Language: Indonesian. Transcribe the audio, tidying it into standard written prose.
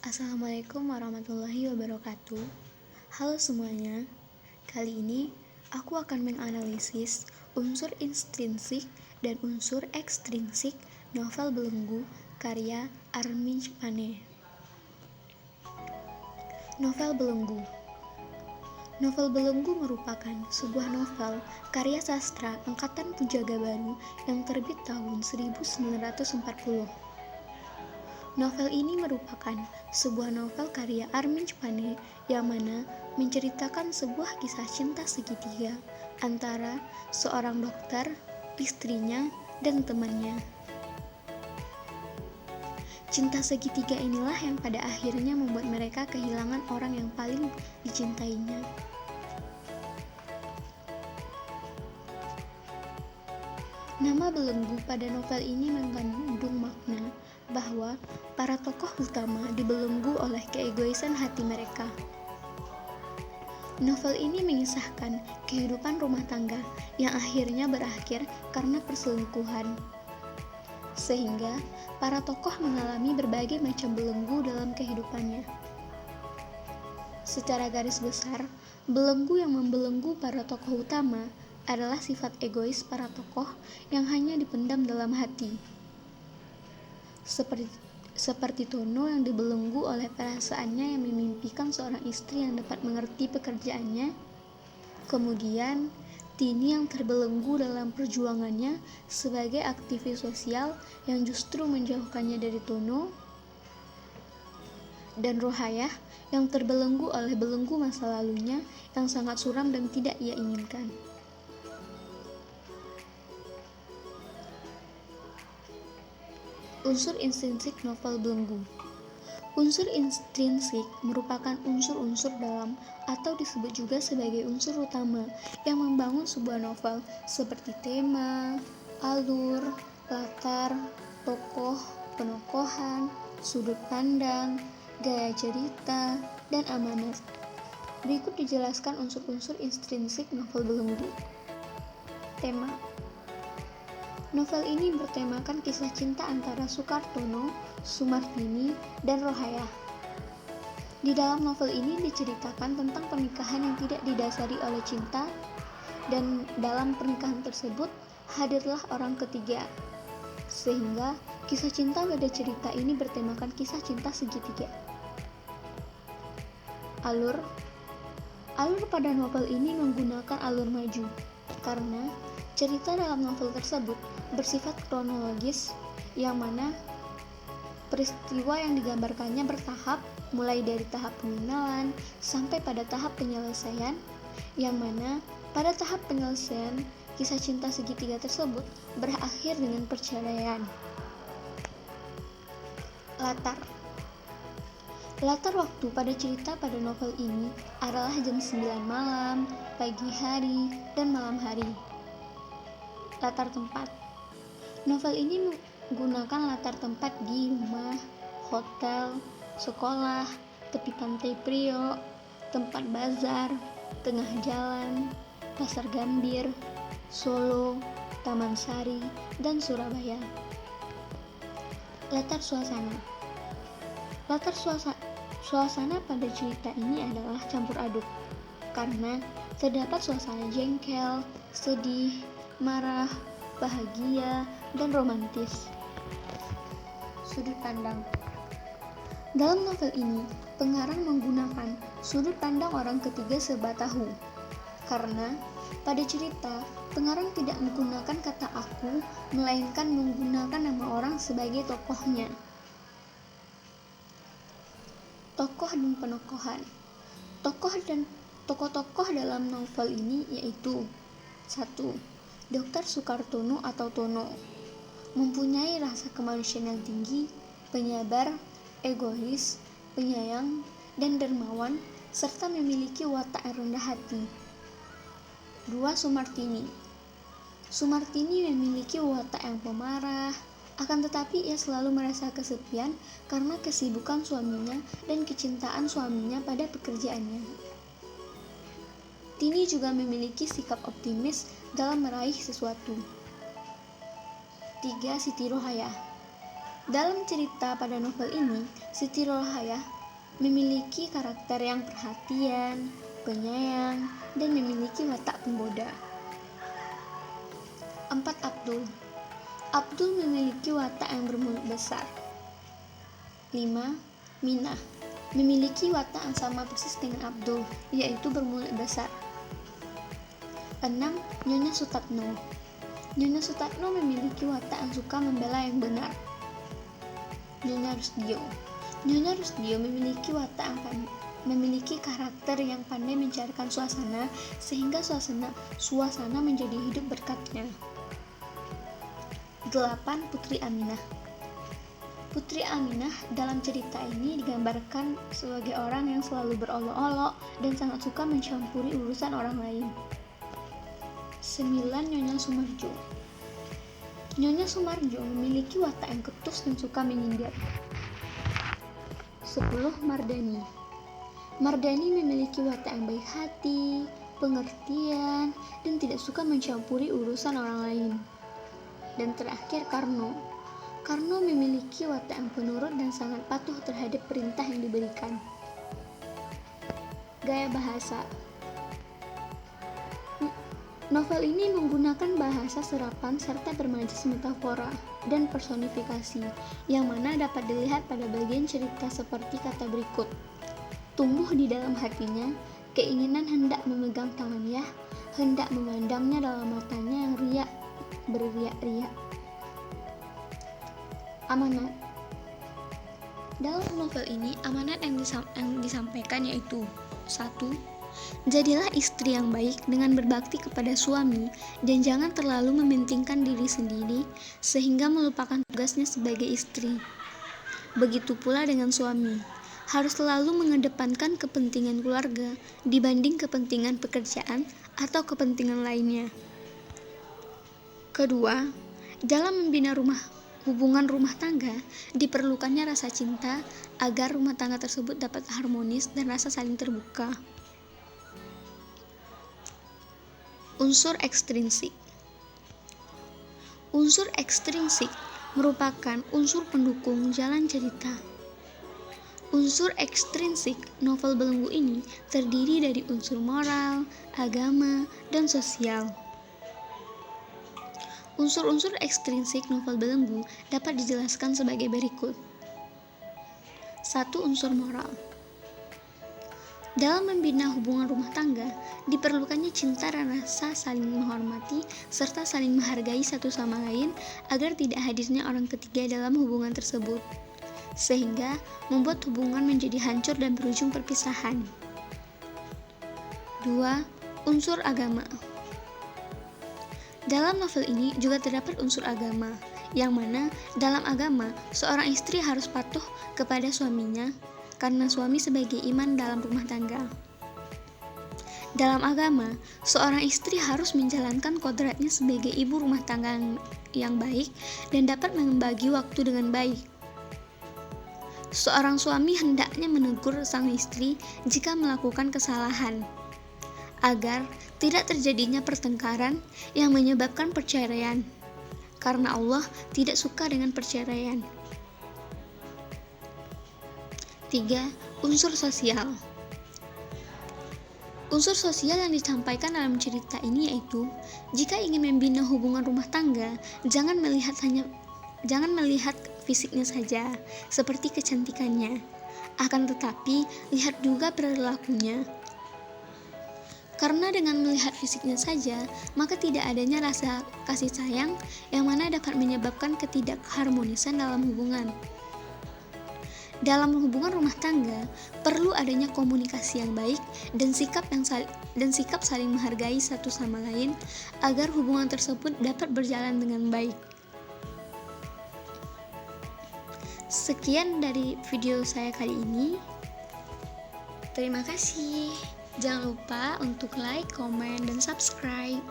Assalamualaikum warahmatullahi wabarakatuh. Halo semuanya. Kali ini aku akan menganalisis unsur intrinsik dan unsur ekstrinsik novel Belenggu karya Armijn Pane. Novel Belenggu. Novel Belenggu merupakan sebuah novel karya sastra angkatan Pujaga Baru yang terbit tahun 1940. Novel ini merupakan sebuah novel karya Armijn Pane yang mana menceritakan sebuah kisah cinta segitiga antara seorang dokter, istrinya, dan temannya. Cinta segitiga inilah yang pada akhirnya membuat mereka kehilangan orang yang paling dicintainya. Nama Belenggu pada novel ini mengandung makna bahwa para tokoh utama dibelenggu oleh keegoisan hati mereka. Novel ini mengisahkan kehidupan rumah tangga yang akhirnya berakhir karena perselingkuhan. Sehingga para tokoh mengalami berbagai macam belenggu dalam kehidupannya. Secara garis besar, belenggu yang membelenggu para tokoh utama adalah sifat egois para tokoh yang hanya dipendam dalam hati. Seperti Tono yang dibelenggu oleh perasaannya yang memimpikan seorang istri yang dapat mengerti pekerjaannya. Kemudian, Tini yang terbelenggu dalam perjuangannya sebagai aktivis sosial yang justru menjauhkannya dari Tono. Dan Rohayah yang terbelenggu oleh belenggu masa lalunya yang sangat suram dan tidak ia inginkan. Unsur intrinsik novel Belenggu. Unsur intrinsik merupakan unsur-unsur dalam atau disebut juga sebagai unsur utama yang membangun sebuah novel seperti tema, alur, latar, tokoh, penokohan, sudut pandang, gaya cerita, dan amanat. Berikut dijelaskan unsur-unsur intrinsik novel Belenggu. Tema. Novel ini bertemakan kisah cinta antara Sukartono, Sumartini, dan Rohayah. Di dalam novel ini diceritakan tentang pernikahan yang tidak didasari oleh cinta, dan dalam pernikahan tersebut hadirlah orang ketiga. Sehingga kisah cinta pada cerita ini bertemakan kisah cinta segitiga. Alur pada novel ini menggunakan alur maju, karena cerita dalam novel tersebut bersifat kronologis, yang mana peristiwa yang digambarkannya bertahap, mulai dari tahap pengenalan sampai pada tahap penyelesaian, yang mana pada tahap penyelesaian kisah cinta segitiga tersebut berakhir dengan perceraian. Latar waktu pada cerita pada novel ini adalah jam 9 malam, pagi hari, dan malam hari. Latar tempat. Novel ini menggunakan latar tempat di rumah, hotel, sekolah, tepi pantai Priok, tempat bazar, tengah jalan, pasar Gambir, Solo, Taman Sari, dan Surabaya. Latar suasana. Suasana pada cerita ini adalah campur aduk, karena terdapat suasana jengkel, sedih, marah, bahagia, dan romantis. Sudut pandang. Dalam novel ini, pengarang menggunakan sudut pandang orang ketiga serba tahu. Karena pada cerita, pengarang tidak menggunakan kata aku, melainkan menggunakan nama orang sebagai tokohnya. Tokoh dan penokohan. Tokoh-tokoh dalam novel ini yaitu 1. Dr. Sukartono atau Tono, mempunyai rasa kemanusiaan yang tinggi, penyabar, egois, penyayang, dan dermawan, serta memiliki watak yang rendah hati. 2. Sumartini memiliki watak yang pemarah, akan tetapi ia selalu merasa kesepian karena kesibukan suaminya dan kecintaan suaminya pada pekerjaannya. Tini juga memiliki sikap optimis dalam meraih sesuatu. 3. Siti Rohayah. Dalam cerita pada novel ini, Siti Rohayah memiliki karakter yang perhatian, penyayang, dan memiliki watak penggoda. 4. Abdul. Abdul memiliki watak yang bermulut besar. 5. Minah memiliki watak yang sama persis dengan Abdul, yaitu bermulut besar. 6. Nyonya Sutatno. Nyonya Sutatno memiliki watak yang suka membela yang benar. Nyonya Rusdio. Nyonya Rusdio memiliki watak yang memiliki karakter yang pandai mencairkan suasana sehingga suasana menjadi hidup berkatnya. 8. Putri Aminah. Putri Aminah dalam cerita ini digambarkan sebagai orang yang selalu berolok-olok dan sangat suka mencampuri urusan orang lain. 9. Nyonya Sumarjo. Nyonya Sumarjo memiliki watak yang ketus dan suka menyindir. 10. Mardani. Mardani memiliki watak yang baik hati, pengertian, dan tidak suka mencampuri urusan orang lain. Dan terakhir Karno. Karno memiliki watak yang penurut dan sangat patuh terhadap perintah yang diberikan. Gaya bahasa. Novel ini menggunakan bahasa serapan serta bermajis metafora dan personifikasi, yang mana dapat dilihat pada bagian cerita seperti kata berikut. Tumbuh di dalam hatinya, keinginan hendak memegang tangannya, hendak memandangnya dalam matanya yang berriak-riak. Amanat. Dalam novel ini, amanat yang disampaikan yaitu 1. Jadilah istri yang baik dengan berbakti kepada suami dan jangan terlalu mementingkan diri sendiri sehingga melupakan tugasnya sebagai istri. Begitu pula dengan suami, harus selalu mengedepankan kepentingan keluarga dibanding kepentingan pekerjaan atau kepentingan lainnya. Kedua, dalam membina hubungan rumah tangga, diperlukannya rasa cinta agar rumah tangga tersebut dapat harmonis dan rasa saling terbuka. Unsur ekstrinsik. Unsur ekstrinsik merupakan unsur pendukung jalan cerita. Unsur ekstrinsik novel Belenggu ini terdiri dari unsur moral, agama, dan sosial. Unsur-unsur ekstrinsik novel Belenggu dapat dijelaskan sebagai berikut. 1. Unsur moral. Dalam membina hubungan rumah tangga, diperlukannya cinta dan rasa saling menghormati serta saling menghargai satu sama lain agar tidak hadirnya orang ketiga dalam hubungan tersebut, sehingga membuat hubungan menjadi hancur dan berujung perpisahan. 2. Unsur agama. Dalam novel ini juga terdapat unsur agama, yang mana dalam agama seorang istri harus patuh kepada suaminya karena suami sebagai iman dalam rumah tangga. Dalam agama, seorang istri harus menjalankan kodratnya sebagai ibu rumah tangga yang baik dan dapat membagi waktu dengan baik. Seorang suami hendaknya menegur sang istri jika melakukan kesalahan, agar tidak terjadinya pertengkaran yang menyebabkan perceraian, karena Allah tidak suka dengan perceraian. 3. Unsur sosial. Unsur sosial yang disampaikan dalam cerita ini yaitu, jika ingin membina hubungan rumah tangga, jangan melihat fisiknya saja, seperti kecantikannya, akan tetapi lihat juga perilakunya. Karena dengan melihat fisiknya saja, maka tidak adanya rasa kasih sayang yang mana dapat menyebabkan ketidakharmonisan dalam hubungan. Dalam hubungan rumah tangga, perlu adanya komunikasi yang baik dan sikap saling menghargai satu sama lain agar hubungan tersebut dapat berjalan dengan baik. Sekian dari video saya kali ini. Terima kasih. Jangan lupa untuk like, komen, dan subscribe.